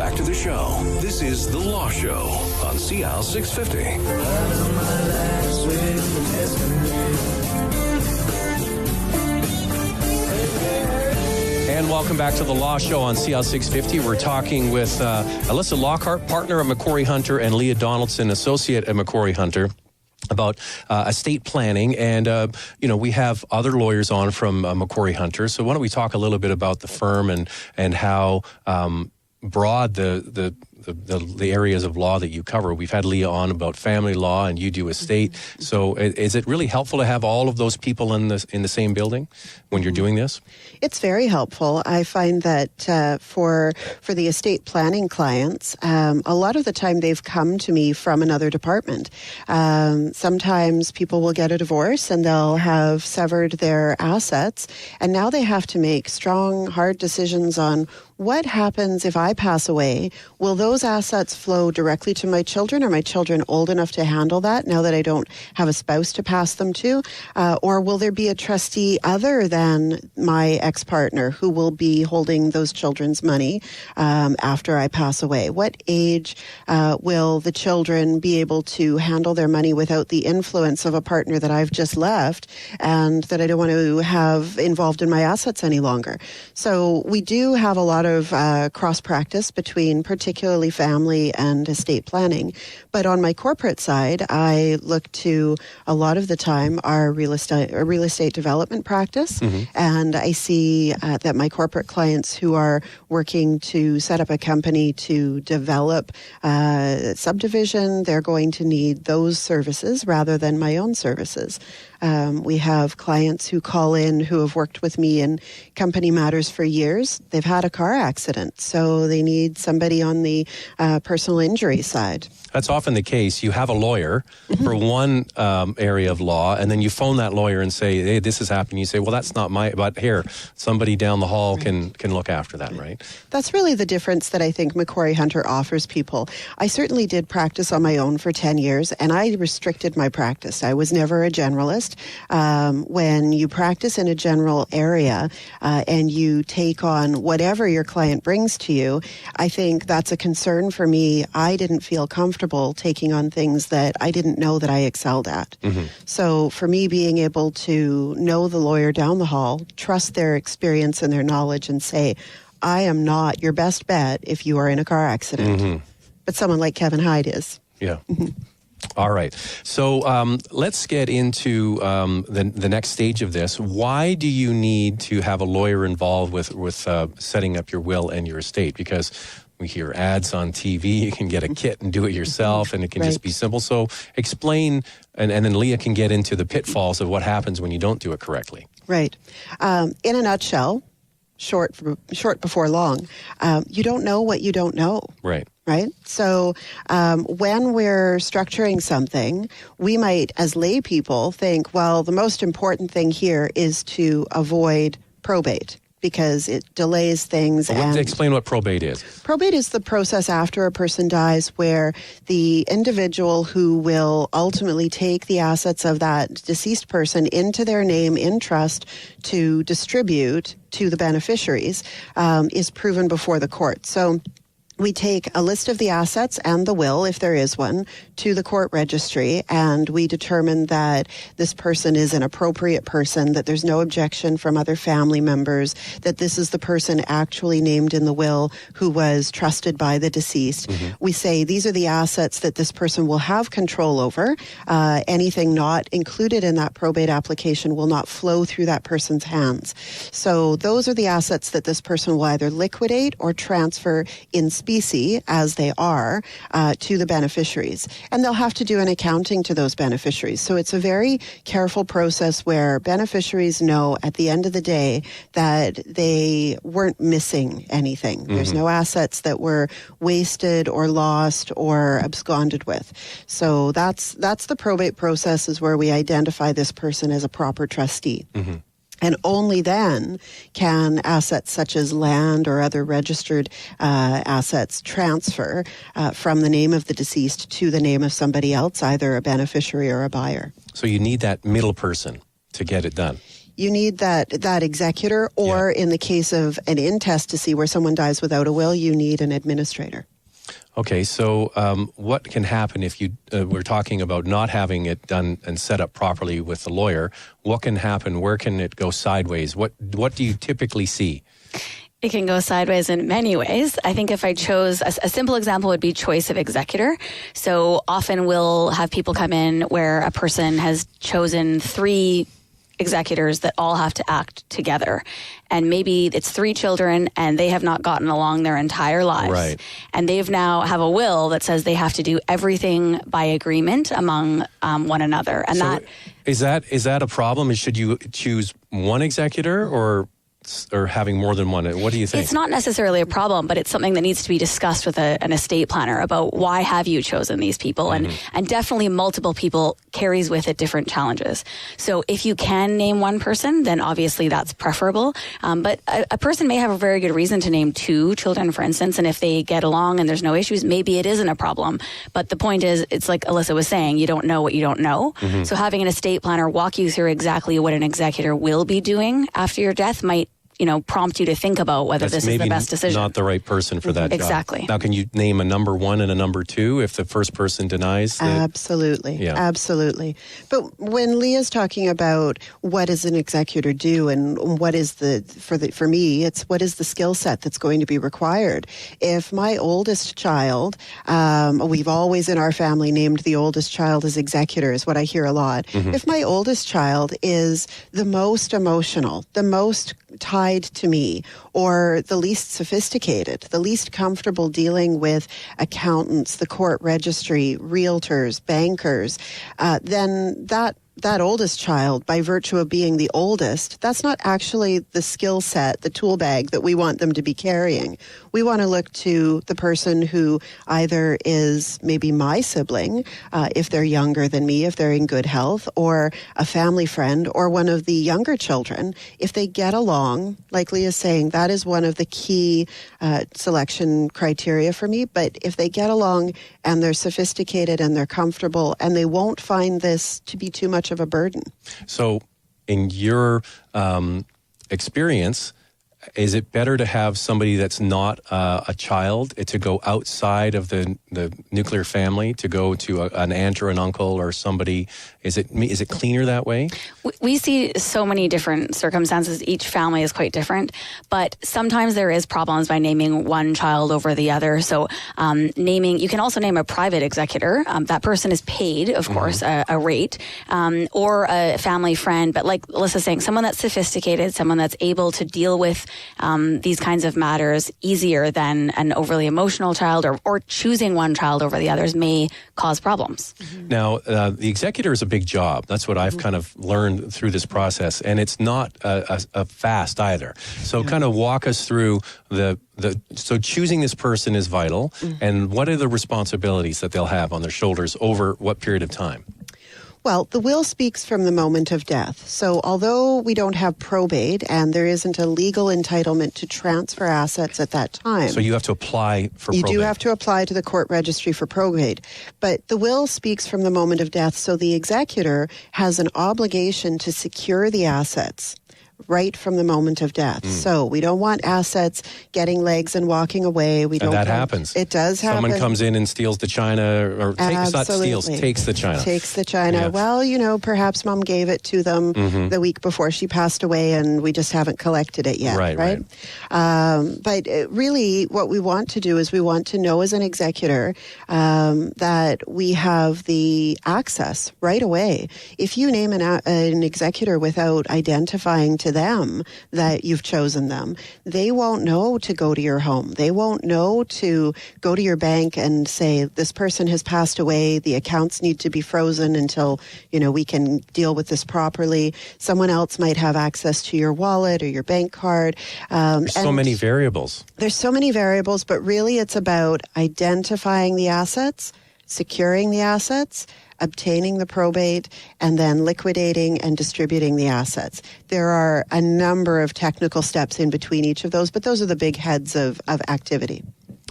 back to the show. This is The Law Show on CL 650. And welcome back to The Law Show on CL 650. We're talking with Alyssa Lockhart, partner at McQuarrie Hunter, and Leah Donaldson, associate at McQuarrie Hunter, about estate planning. And, we have other lawyers on from McQuarrie Hunter. So why don't we talk a little bit about the firm and how broad the areas of law that you cover. We've had Leah on about family law, and you do estate. So is it really helpful to have all of those people in the same building when you're doing this? It's very helpful. I find that for the estate planning clients, a lot of the time they've come to me from another department. Sometimes people will get a divorce and they'll have severed their assets, and now they have to make strong, hard decisions on what happens if I pass away. Will those assets flow directly to my children? Are my children old enough to handle that now that I don't have a spouse to pass them to? Or will there be a trustee other than my ex-partner who will be holding those children's money after I pass away? What age will the children be able to handle their money without the influence of a partner that I've just left and that I don't want to have involved in my assets any longer? So we do have a lot of cross-practice between particularly family and estate planning. But on my corporate side, I look to a lot of the time our real estate development practice. And I see that my corporate clients who are working to set up a company to develop subdivision, they're going to need those services rather than my own services. We have clients who call in who have worked with me in company matters for years. They've had a car accident, so they need somebody on the personal injury side. That's often the case. You have a lawyer for one area of law, and then you phone that lawyer and say, hey, this is happening. You say, well, that's not but here, somebody down the hall can look after that, right? That's really the difference that I think McQuarrie Hunter offers people. I certainly did practice on my own for 10 years, and I restricted my practice. I was never a generalist. When you practice in a general area and you take on whatever your client brings to you, I think that's a concern for me. I didn't feel comfortable taking on things that I didn't know that I excelled at. So for me, being able to know the lawyer down the hall, trust their experience and their knowledge, and say, I am not your best bet if you are in a car accident. But someone like Kevin Hyde is. Yeah. All right. So let's get into the next stage of this. Why do you need to have a lawyer involved with setting up your will and your estate? Because we hear ads on TV. You can get a kit and do it yourself, and it can just be simple. So explain, and then Leah can get into the pitfalls of what happens when you don't do it correctly. Right. In a nutshell, short before long, you don't know what you don't know. Right. Right? So when we're structuring something, we might, as lay people, think, well, the most important thing here is to avoid probate, because it delays things. And explain what probate is. Probate is the process after a person dies where the individual who will ultimately take the assets of that deceased person into their name in trust to distribute to the beneficiaries is proven before the court. So we take a list of the assets and the will, if there is one, to the court registry, and we determine that this person is an appropriate person, that there's no objection from other family members, that this is the person actually named in the will who was trusted by the deceased. We say these are the assets that this person will have control over. Anything not included in that probate application will not flow through that person's hands. So those are the assets that this person will either liquidate or transfer in specie, as they are, to the beneficiaries. And they'll have to do an accounting to those beneficiaries. So it's a very careful process where beneficiaries know at the end of the day that they weren't missing anything. There's no assets that were wasted or lost or absconded with. So that's the probate process, is where we identify this person as a proper trustee. And only then can assets such as land or other registered assets transfer from the name of the deceased to the name of somebody else, either a beneficiary or a buyer. So you need that middle person to get it done. You need that executor, or in the case of an intestacy where someone dies without a will, you need an administrator. Okay, so what can happen if you we're talking about not having it done and set up properly with the lawyer? What can happen? Where can it go sideways? What do you typically see? It can go sideways in many ways. I think if I chose, a simple example would be choice of executor. So often we'll have people come in where a person has chosen 3 executors that all have to act together. And maybe it's 3 children and they have not gotten along their entire lives. Right. And they've now have a will that says they have to do everything by agreement among one another. And so is that a problem? Should you choose one executor or having more than one? What do you think? It's not necessarily a problem, but it's something that needs to be discussed with an estate planner about why have you chosen these people. And definitely multiple people carries with it different challenges. So if you can name one person, then obviously that's preferable. But a person may have a very good reason to name 2 children, for instance, and if they get along and there's no issues, maybe it isn't a problem. But the point is, it's like Alyssa was saying, you don't know what you don't know. So having an estate planner walk you through exactly what an executor will be doing after your death might prompt you to think about whether this is the best decision. Not the right person for that job. Exactly. Now, can you name a number 1 and a number 2 if the first person denies? Absolutely. Yeah. Absolutely. But when Leah's talking about what does an executor do and what is for me, it's what is the skill set that's going to be required. If my oldest child, we've always in our family named the oldest child as executor, is what I hear a lot. If my oldest child is the most emotional, the most tied to me, or the least sophisticated, the least comfortable dealing with accountants, the court registry, realtors, bankers, then that oldest child, by virtue of being the oldest, that's not actually the skill set, the tool bag that we want them to be carrying. We want to look to the person who either is maybe my sibling, if they're younger than me, if they're in good health, or a family friend, or one of the younger children. If they get along, like Leah's saying, that is one of the key selection criteria for me. But if they get along and they're sophisticated and they're comfortable and they won't find this to be too much of a burden. So in your experience, is it better to have somebody that's not a child to go outside of the nuclear family, to go to an aunt or an uncle or somebody? Is it cleaner that way? We see so many different circumstances. Each family is quite different, but sometimes there is problems by naming one child over the other. So you can also name a private executor. That person is paid, of course, a rate, or a family friend. But like Alyssa's saying, someone that's sophisticated, someone that's able to deal with these kinds of matters easier than an overly emotional child, or choosing one child over the others may cause problems. Now, the executor is a big job. That's what I've kind of learned through this process, and it's not a fast either. So kind of walk us through so choosing this person is vital, and what are the responsibilities that they'll have on their shoulders over what period of time? Well, the will speaks from the moment of death. So although we don't have probate and there isn't a legal entitlement to transfer assets at that time. So you have to apply for probate. You do have to apply to the court registry for probate. But the will speaks from the moment of death, so the executor has an obligation to secure the assets right from the moment of death. So we don't want assets getting legs and walking away. Happens. It does happen. Someone comes in and steals the china, or takes the china. Takes the china. Yeah. Well, perhaps mom gave it to them the week before she passed away and we just haven't collected it yet. Right. But really what we want to do is we want to know as an executor that we have the access right away. If you name an executor without identifying to them that you've chosen them, they won't know to go to your home. They won't know to go to your bank and say, this person has passed away, the accounts need to be frozen until, we can deal with this properly. Someone else might have access to your wallet or your bank card. There's so many variables. There's so many variables, but really it's about identifying the assets, securing the assets, obtaining the probate, and then liquidating and distributing the assets. There are a number of technical steps in between each of those, but those are the big heads of activity.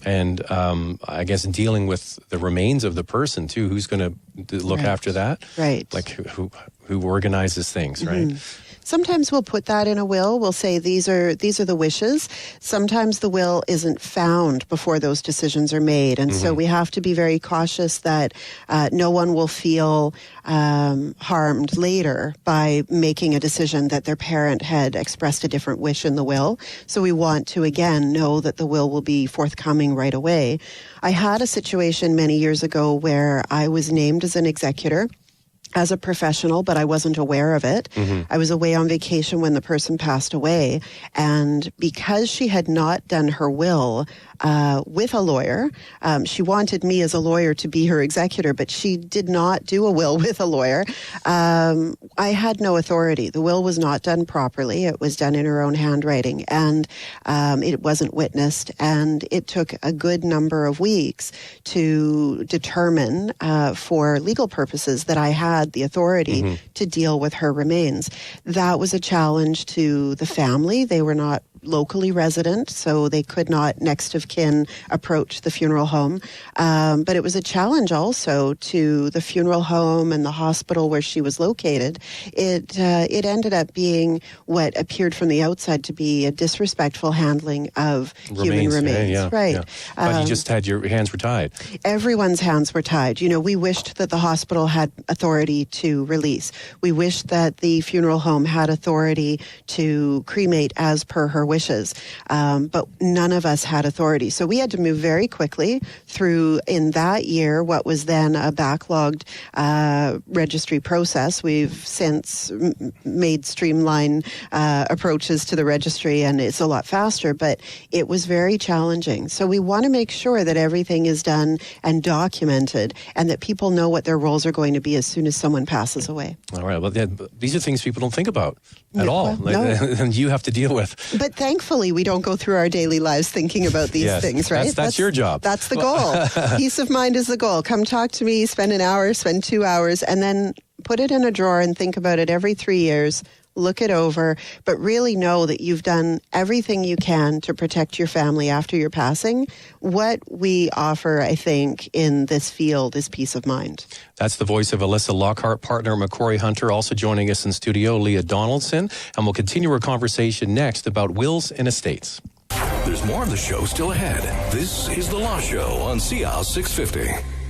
And I guess dealing with the remains of the person, too, who's going to to look after that. Right. Like who organizes things, right? Sometimes we'll put that in a will. We'll say these are the wishes. Sometimes the will isn't found before those decisions are made. And so we have to be very cautious that no one will feel harmed later by making a decision that their parent had expressed a different wish in the will. So we want to, again, know that the will be forthcoming right away. I had a situation many years ago where I was named as an executor as a professional, but I wasn't aware of it. I was away on vacation when the person passed away. And because she had not done her will with a lawyer, she wanted me as a lawyer to be her executor, but she did not do a will with a lawyer. I had no authority. The will was not done properly. It was done in her own handwriting, and it wasn't witnessed. And it took a good number of weeks to determine for legal purposes that I had the authority to deal with her remains. That was a challenge to the family. They were not locally resident, so they could not next of kin approach the funeral home. But it was a challenge also to the funeral home and the hospital where she was located. It ended up being what appeared from the outside to be a disrespectful handling of human remains. Right. Yeah. But you just had your hands were tied. Everyone's hands were tied. You know, we wished that the hospital had authority to release. We wished that the funeral home had authority to cremate as per her wishes. But none of us had authority. So we had to move very quickly through, in that year, what was then a backlogged registry process. We've since made streamlined approaches to the registry, and it's a lot faster, but it was very challenging. So we want to make sure that everything is done and documented, and that people know what their roles are going to be as soon as someone passes away. All right. Well, these are things people don't think about at all. No. And you have to deal with. But thankfully, we don't go through our daily lives thinking about these things, right? That's your job. That's the goal. Peace of mind is the goal. Come talk to me, spend an hour, spend 2 hours, and then put it in a drawer and think about it every 3 years. Look it over, but really know that you've done everything you can to protect your family after your passing. What we offer, I think, in this field is peace of mind. That's the voice of Alyssa Lockhart, partner McQuarrie Hunter, also joining us in studio, Leah Donaldson, and we'll continue our conversation next about wills and estates. There's more of the show still ahead. This is The Law Show on CL 650.